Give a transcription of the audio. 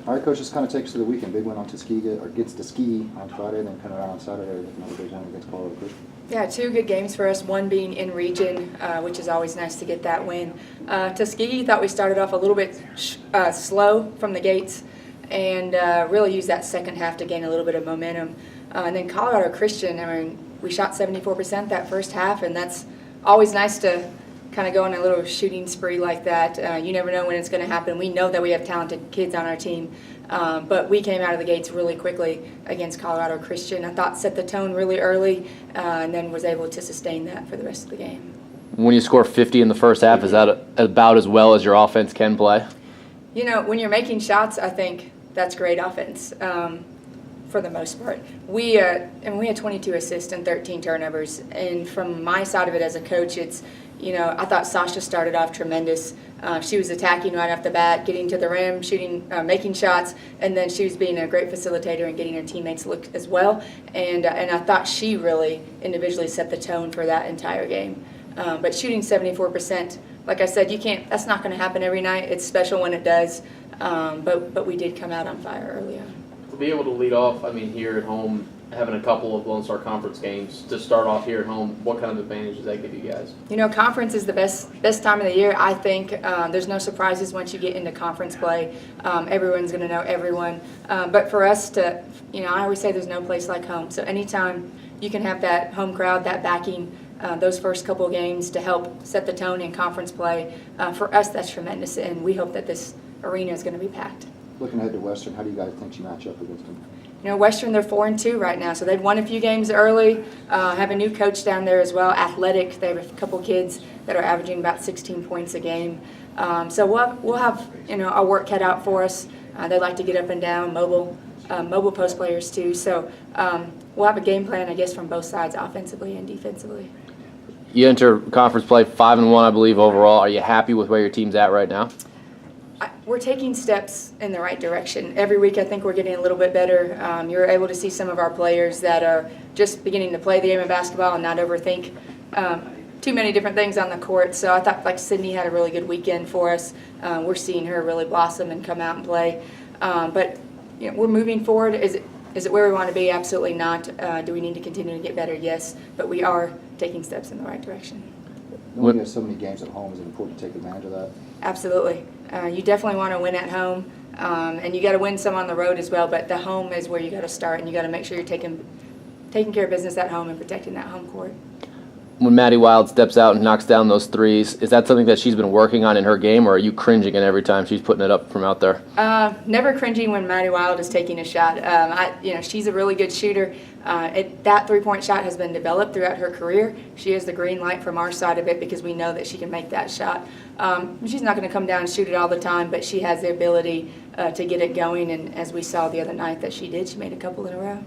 All right, Coach, just kind of take us to the weekend. Big win on Tuskegee, or gets to ski on Friday, then kind of out on Saturday with another big win against Colorado Christian. Yeah, 2 good games for us, one being in region, which is always nice to get that win. Tuskegee thought we started off a little bit slow from the gates and really used that second half to gain a little bit of momentum. And then Colorado Christian, I mean, we shot 74% that first half, and that's always nice to kind of go on a little shooting spree like that. You never know when it's going to happen. We know that we have talented kids on our team, but we came out of the gates really quickly against Colorado Christian. I thought set the tone really early and then was able to sustain that for the rest of the game. When you score 50 in the first half, is that about as well as your offense can play? You know, when you're making shots, I think that's great offense for the most part. We had 22 assists and 13 turnovers, and from my side of it as a coach, it's, you know, I thought Sasha started off tremendous. She was attacking right off the bat, getting to the rim, shooting, making shots, and then she was being a great facilitator and getting her teammates to look as well. And I thought she really individually set the tone for that entire game. But shooting 74%, like I said, you can't. That's not going to happen every night. It's special when it does. But we did come out on fire early on. To be able to lead off, I mean, here at home, having a couple of Lone Star Conference games to start off here at home, what kind of advantage does that give you guys? You know, conference is the best time of the year. I think there's no surprises once you get into conference play. Everyone's going to know everyone. But for us to, you know, I always say there's no place like home. So anytime you can have that home crowd, that backing, those first couple of games to help set the tone in conference play, for us that's tremendous. And we hope that this arena is going to be packed. Looking ahead to Western, how do you guys think you match up against them? You know, Western, they're 4-2 right now, so they've won a few games early. Have a new coach down there as well, athletic. They have a couple kids that are averaging about 16 points a game. So we'll have, you know, our work cut out for us. They like to get up and down, mobile post players too. So we'll have a game plan, I guess, from both sides, offensively and defensively. You enter conference play 5-1, I believe, overall. Are you happy with where your team's at right now? We're taking steps in the right direction. Every week I think we're getting a little bit better. You're able to see some of our players that are just beginning to play the game of basketball and not overthink too many different things on the court. So I thought like Sydney had a really good weekend for us. We're seeing her really blossom and come out and play. But you know, we're moving forward. Is it where we want to be? Absolutely not. Do we need to continue to get better? Yes. But we are taking steps in the right direction. When you have so many games at home, is it important to take advantage of that? Absolutely. You definitely want to win at home, and you got to win some on the road as well, but the home is where you got to start, and you got to make sure you're taking care of business at home and protecting that home court. When Maddie Wild steps out and knocks down those threes, is that something that she's been working on in her game, or are you cringing at every time she's putting it up from out there? Never cringing when Maddie Wild is taking a shot. You know, she's a really good shooter. That three-point shot has been developed throughout her career. She has the green light from our side of it because we know that she can make that shot. She's not going to come down and shoot it all the time, but she has the ability to get it going, and as we saw the other night that she did, she made a couple in a row.